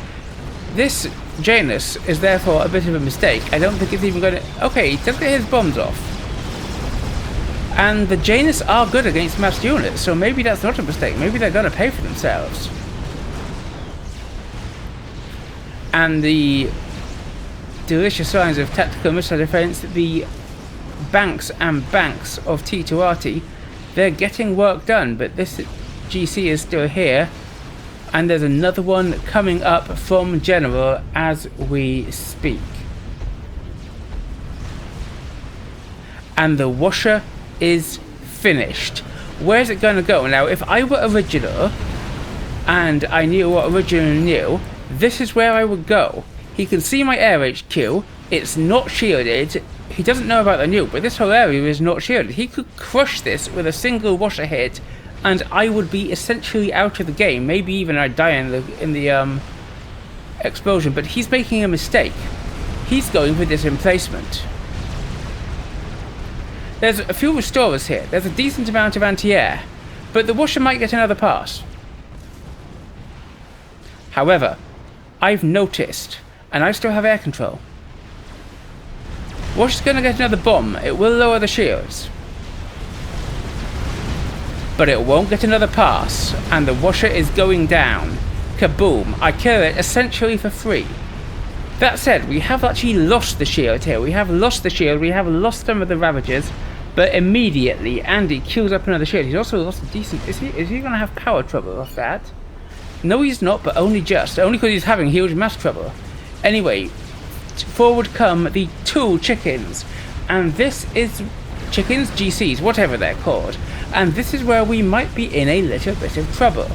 This Janus is therefore a bit of a mistake. I don't think it's even going to... Okay, he does get his bombs off. And the Janus are good against massed units, so maybe that's not a mistake. Maybe they're going to pay for themselves. and the delicious signs of tactical missile defense, the banks and banks of T2RT, they're getting work done, but this GC is still here, and there's another one coming up from General as we speak. And the washer is finished. Where's it going to go? Now, if I were original, and I knew what original knew, this is where I would go. He can see my air HQ, it's not shielded, he doesn't know about the nuke, but this whole area is not shielded. He could crush this with a single washer hit, and I would be essentially out of the game. Maybe even I'd die in the explosion, but he's making a mistake. He's going for this emplacement. There's a few restorers here, there's a decent amount of anti-air, but the washer might get another pass. However, I've noticed, and I still have air control, washer's going to get another bomb. It will lower the shields, but it won't get another pass, and the washer is going down. Kaboom! I kill it essentially for free. That said, we have actually lost the shield here. We have lost the shield, we have lost some of the Ravagers, but immediately Andy kills up another shield. He's also lost a decent... Is he going to have power trouble off that? No, he's not, but only just. Only because he's having huge mass trouble. Anyway, forward come the two chickens. And this is... chickens? GCs, whatever they're called. And this is where we might be in a little bit of trouble.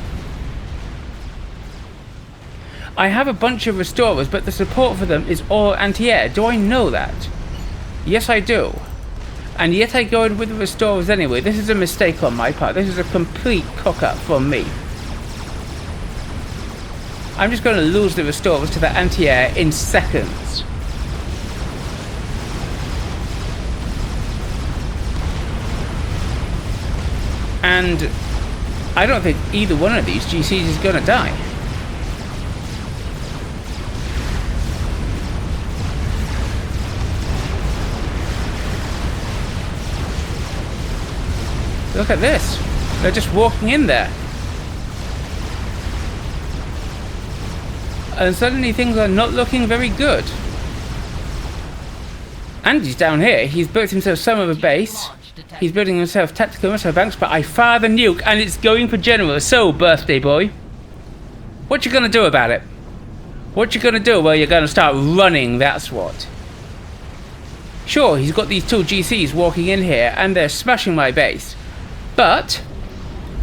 I have a bunch of restorers, but the support for them is all anti-air. Do I know that? Yes, I do. And yet I go in with the restorers anyway. This is a mistake on my part. This is a complete cock-up from me. I'm just going to lose the restorers to the anti-air in seconds. And I don't think either one of these GCs is going to die. Look at this. They're just walking in there. And suddenly things are not looking very good. Andy's down here. He's built himself some of a base. He's building himself tactical missile banks, but I fire the nuke and it's going for General. So, birthday boy, what you gonna do about it? What you gonna do? Well, you're gonna start running, that's what. Sure, he's got these two GCs walking in here and they're smashing my base. But,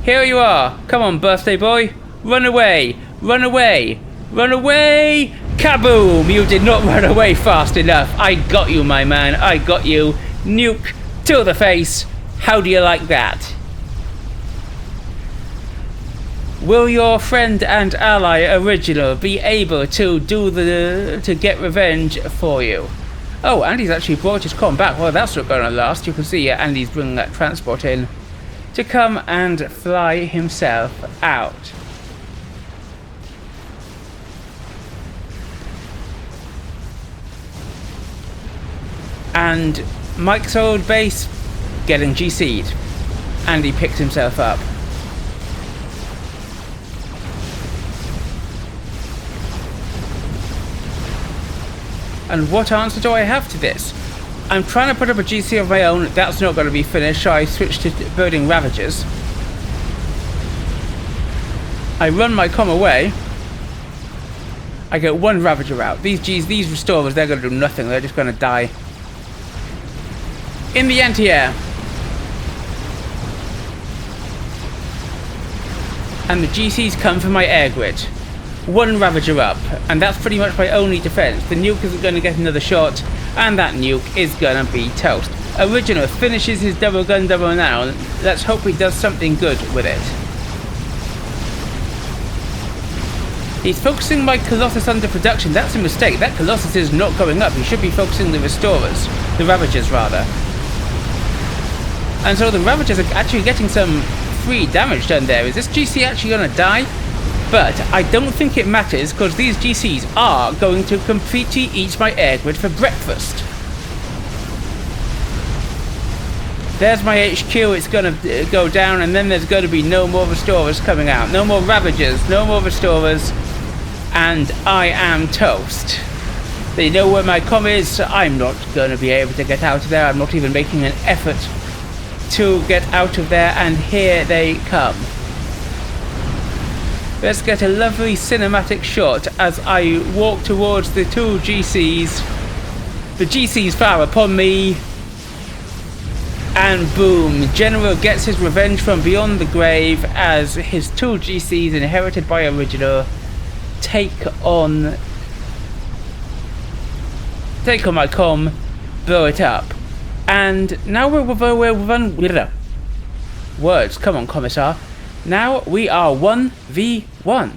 here you are. Come on, birthday boy. Run away. Run away. Run away. Kaboom! You did not run away fast enough. I got you, my man. I got you. Nuke to the face. How do you like that? Will your friend and ally Original be able to to get revenge for you? Oh, Andy's actually brought his comm back. Well, that's not going to last. You can see Andy's bringing that transport in to come and fly himself out. And Mike's old base getting GC'd. Andy picked himself up. And what answer do I have to this? I'm trying to put up a GC of my own. That's not going to be finished, so I switched to building Ravagers. I run my comm away. I get one Ravager out. These restorers, they're going to do nothing. They're just going to die. In the anti-air. And the GCs come for my air grid. One Ravager up, and that's pretty much my only defense. The nuke isn't going to get another shot, and that nuke is going to be toast. Original finishes his double gun double now. Let's hope he does something good with it. He's focusing my Colossus under production. That's a mistake. That Colossus is not going up. He should be focusing the restorers. The Ravagers, rather. And so the Ravagers are actually getting some free damage done there. Is this GC actually going to die? But I don't think it matters, because these GCs are going to completely eat my air grid for breakfast. There's my HQ, it's going to go down, and then there's going to be no more restorers coming out. No more Ravagers, no more restorers. and I am toast. They know where my comm is. I'm not going to be able to get out of there. I'm not even making an effort to get out of there, and here they come. Let's get a lovely cinematic shot as I walk towards the two GCs. The GCs fire upon me, and boom, General gets his revenge from beyond the grave as his two GCs inherited by Original take on my comm, blow it up. And now we're words, come on, Commissar. Now we are 1v1.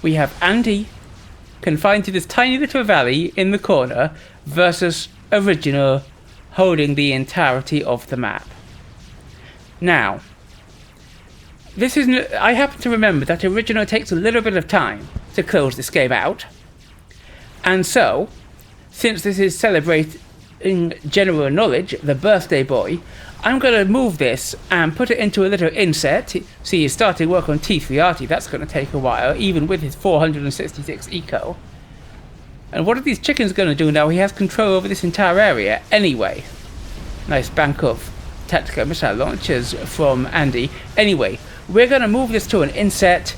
We have Andy confined to this tiny little valley in the corner versus Original holding the entirety of the map. Now, I happen to remember that Original takes a little bit of time to close this game out. And so, since this is celebrating General Knowledge, the birthday boy, I'm going to move this and put it into a little inset. See, he's starting work on T3RT. That's going to take a while, even with his 466 eco. And what are these chickens going to do now? He has control over this entire area. Anyway, nice bank of tactical missile launchers from Andy. Anyway, we're going to move this to an inset,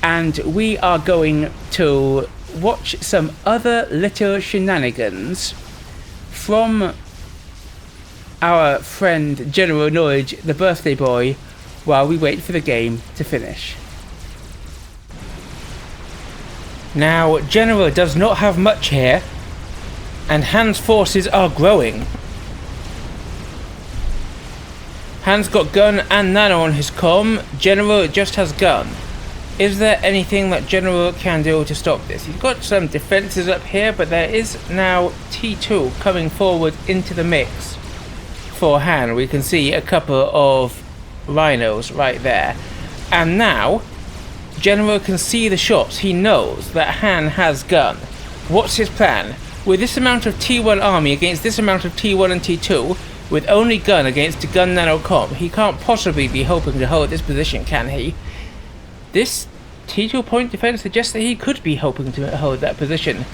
and we are going to watch some other little shenanigans from our friend General Knowledge, the birthday boy, while we wait for the game to finish. Now, General does not have much here, and Han's forces are growing. Han's got gun and nano on his comm. General just has gun. Is there anything that General can do to stop this? He's got some defences up here, but there is now T2 coming forward into the mix for Han. We can see a couple of rhinos right there. And now, General can see the shots. He knows that Han has gun. What's his plan? With this amount of T1 army against this amount of T1 and T2, with only gun against a gun nano comm, he can't possibly be hoping to hold this position, can he? This T2 point defense suggests that he could be hoping to hold that position.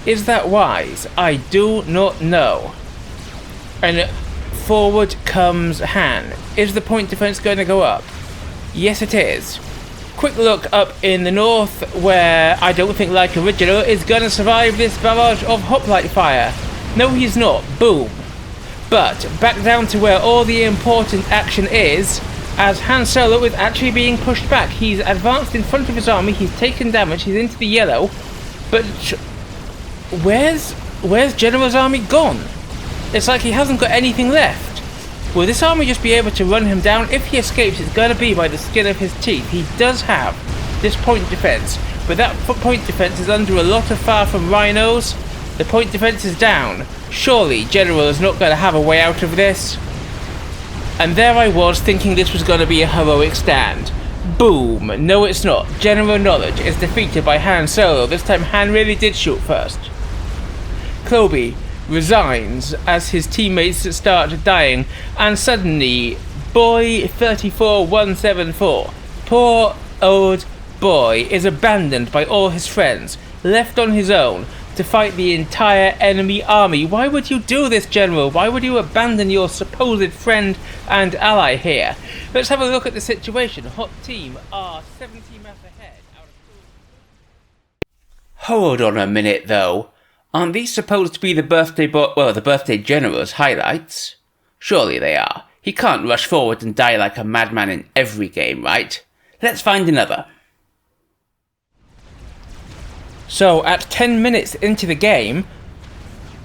Is that wise? I do not know. And forward comes Han. Is the point defense going to go up? Yes, it is. Quick look up in the north, where I don't think, like Original, is going to survive this barrage of hoplite fire. No, he's not. Boom. But back down to where all the important action is, as Han Solo is actually being pushed back. He's advanced in front of his army, he's taken damage, he's into the yellow, but where's General's army gone? It's like he hasn't got anything left. Will this army just be able to run him down? If he escapes, it's going to be by the skin of his teeth. He does have this point defense, but that point defense is under a lot of fire from rhinos. The point defense is down. Surely General is not going to have a way out of this. And there I was thinking this was going to be a heroic stand. Boom! No, it's not. General Knowledge is defeated by Han Solo. This time Han really did shoot first. Kloby resigns as his teammates start dying, and suddenly, boy 34174, poor old boy, is abandoned by all his friends, left on his own to fight the entire enemy army. Why would you do this, General? Why would you abandon your supposed friend and ally here? Let's have a look at the situation. Hot team are 70 maps ahead. Hold on a minute, though. Aren't these supposed to be the birthday General's highlights? Surely they are. He can't rush forward and die like a madman in every game, right? Let's find another. So, at 10 minutes into the game,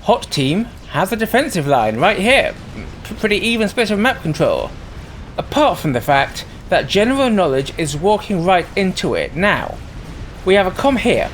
Hot Team has a defensive line right here. Pretty even split of map control. Apart from the fact that General Knowledge is walking right into it. Now, we have a comm here.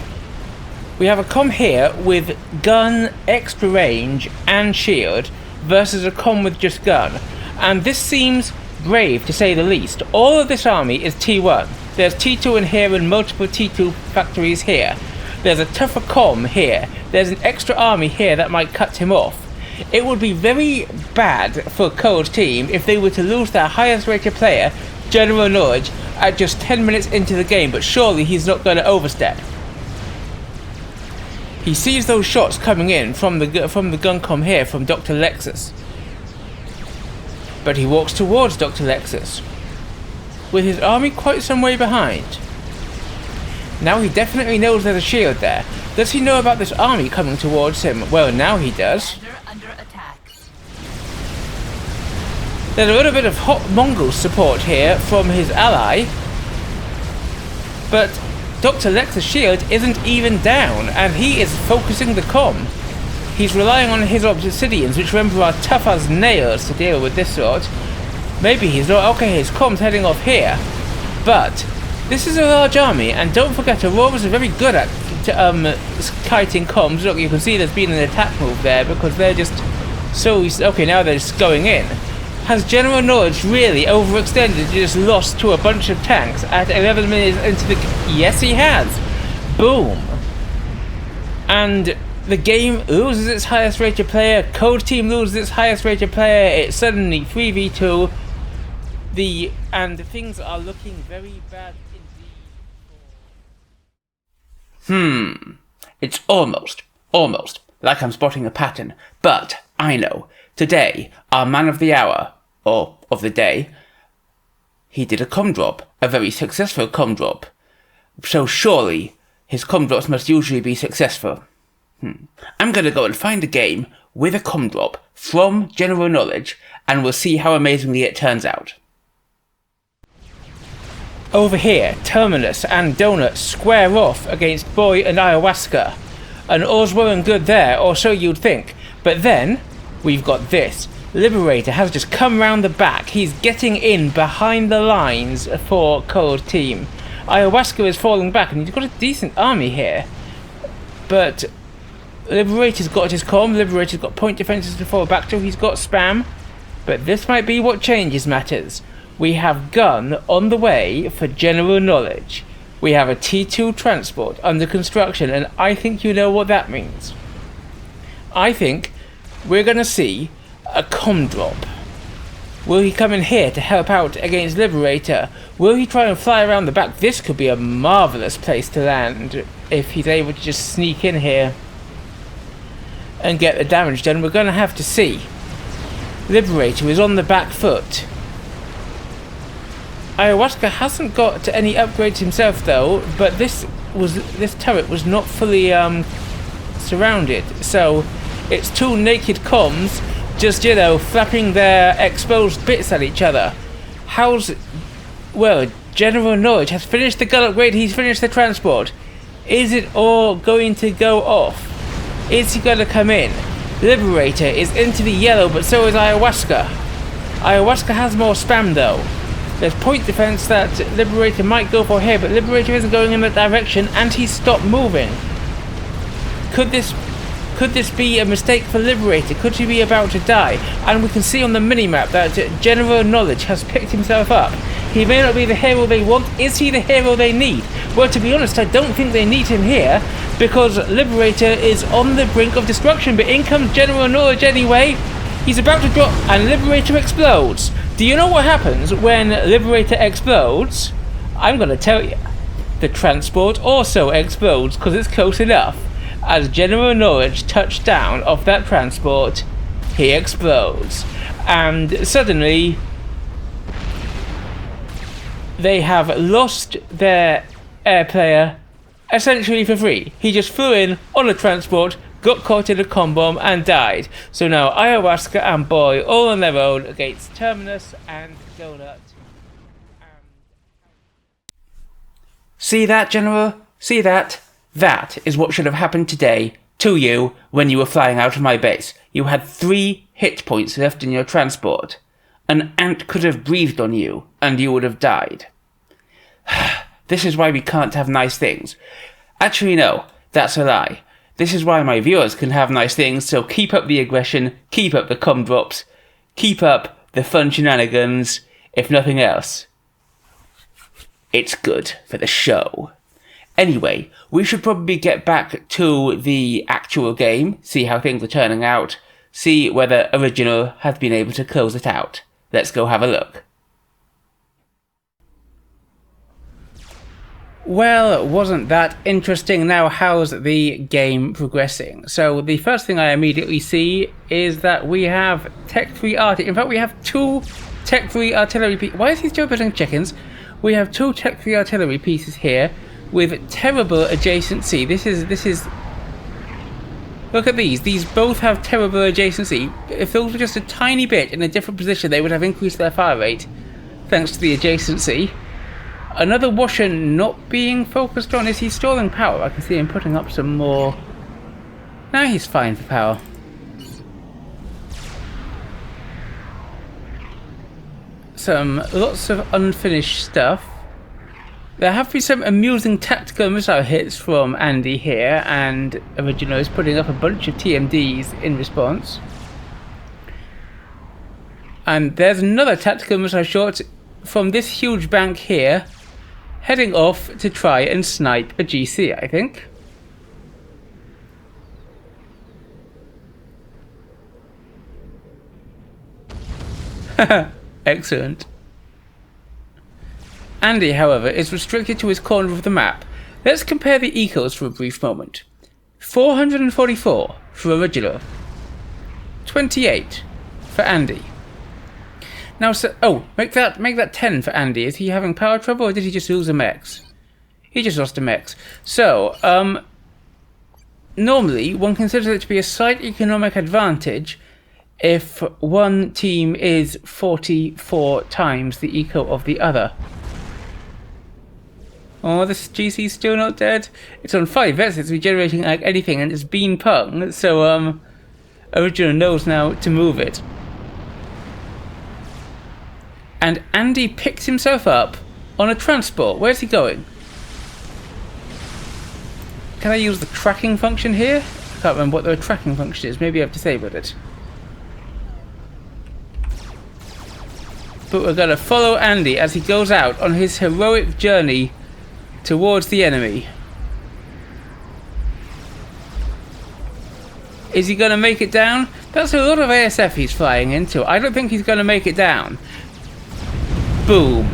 We have a comm here with gun, extra range, and shield versus a comm with just gun. And this seems brave, to say the least. All of this army is T1. There's T2 in here and multiple T2 factories here. There's a tougher comm here. There's an extra army here that might cut him off. It would be very bad for Cole's team if they were to lose their highest rated player, General Knowledge, at just 10 minutes into the game, but surely he's not going to overstep. He sees those shots coming in from the Guncom here, from Dr. Lexus. But he walks towards Dr. Lexus, with his army quite some way behind. Now he definitely knows there's a shield there. Does he know about this army coming towards him? Well, now he does. Under attack. There's a little bit of hot Mongol support here from his ally, but Dr. Lex's shield isn't even down, and he is focusing the comm. He's relying on his obsidians, which remember are tough as nails to deal with this sort. Maybe he's not. Okay, his comm's heading off here, but this is a large army, and don't forget, Auroras are very good at kiting comms. Look, you can see there's been an attack move there because they're just so... Okay, now they're just going in. Has General Knowledge really overextended and just lost to a bunch of tanks at 11 minutes into the... Yes, he has. Boom. And the game loses its highest rated player. Code Team loses its highest rated player. It's suddenly 3v2. And things are looking very bad indeed. It's almost like I'm spotting a pattern. But I know. Today, our man of the hour, or of the day, he did a comm drop. A very successful comm drop. So surely, his comm drops must usually be successful. I'm gonna go and find a game with a comm drop from General Knowledge, and we'll see how amazingly it turns out. Over here, Terminus and Donut square off against Boy and Ayahuasca. And all's well and good there, or so you'd think. But then, we've got this. Liberator has just come round the back. He's getting in behind the lines for Cold Team. Ayahuasca is falling back, and he's got a decent army here. But Liberator's got his comm, Liberator's got point defenses to fall back to, he's got spam. But this might be what changes matters. We have gun on the way for General Knowledge. We have a T2 transport under construction, and I think you know what that means. I think we're going to see a comm drop. Will he come in here to help out against Liberator? Will he try and fly around the back? This could be a marvellous place to land if he's able to just sneak in here and get the damage done. We're going to have to see. Liberator is on the back foot. Ayahuasca hasn't got any upgrades himself though, but this turret was not fully surrounded, so it's two naked comms just, you know, flapping their exposed bits at each other. Well, General Knowledge has finished the gun upgrade, he's finished the transport. Is it all going to go off? Is he going to come in? Liberator is into the yellow, but so is Ayahuasca. Ayahuasca has more spam though. There's point defense that Liberator might go for here, but Liberator isn't going in that direction, and he's stopped moving. Could this be a mistake for Liberator? Could he be about to die? And we can see on the minimap that General Knowledge has picked himself up. He may not be the hero they want. Is he the hero they need? Well, to be honest, I don't think they need him here, because Liberator is on the brink of destruction, but in comes General Knowledge anyway. He's about to drop, and Liberator explodes. Do you know what happens when Liberator explodes? I'm going to tell you. The transport also explodes because it's close enough. As General Knowledge touched down off that transport, he explodes. And suddenly, they have lost their air player essentially for free. He just flew in on a transport, got caught in a comm bomb and died. So now Ayahuasca and Boy all on their own against Terminus and Donut. See that, General? See that? That is what should have happened today to you when you were flying out of my base. You had 3 hit points left in your transport. An ant could have breathed on you and you would have died. This is why we can't have nice things. Actually, no, that's a lie. This is why my viewers can have nice things, so keep up the aggression, keep up the comm drops, keep up the fun shenanigans, if nothing else. It's good for the show. Anyway, we should probably get back to the actual game, see how things are turning out, see whether Original has been able to close it out. Let's go have a look. Well, wasn't that interesting? Now, how's the game progressing? So, the first thing I immediately see is that we have tech-free artillery. In fact, we have 2 tech-free artillery pieces. Why is he still building chickens? We have 2 tech-free artillery pieces here with terrible adjacency. This is... Look at these. These both have terrible adjacency. If those were just a tiny bit in a different position, they would have increased their fire rate, thanks to the adjacency. Another washer not being focused on. Is he storing power? I can see him putting up some more. Now he's fine for power. Lots of unfinished stuff. There have been some amusing tactical missile hits from Andy here, and Original is putting up a bunch of TMDs in response. And there's another tactical missile shot from this huge bank here, heading off to try and snipe a GC, I think. Excellent. Andy, however, is restricted to his corner of the map. Let's compare the ecos for a brief moment. 444 for Original. 28 for Andy. Now, make that 10 for Andy. Is he having power trouble, or did he just lose a mechs? He just lost a mechs. So, normally, one considers it to be a slight economic advantage if one team is 44 times the eco of the other. Oh, this GC's still not dead. It's on 5 vets, it's regenerating like anything, and it's been pung, so, Original knows now to move it. And Andy picks himself up on a transport. Where's he going? Can I use the tracking function here? I can't remember what the tracking function is. Maybe I've disabled it. But we're going to follow Andy as he goes out on his heroic journey towards the enemy. Is he going to make it down? That's a lot of ASF he's flying into. I don't think he's going to make it down. Boom.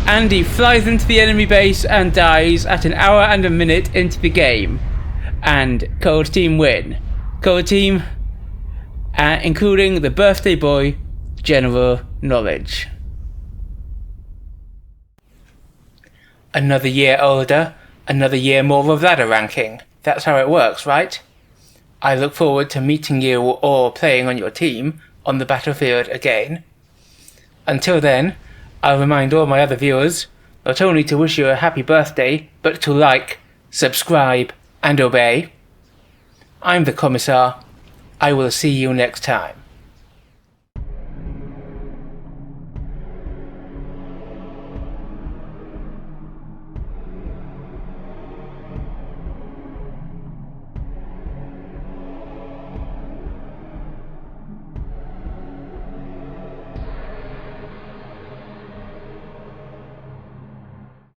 Andy flies into the enemy base and dies at 1 hour and a minute into the game. And Cold Team win. Cold Team, including the birthday boy, General Knowledge. Another year older, another year more of ladder ranking. That's how it works, right? I look forward to meeting you or playing on your team on the battlefield again. Until then, I'll remind all my other viewers not only to wish you a happy birthday, but to like, subscribe, and obey. I'm the Commissar. I will see you next time.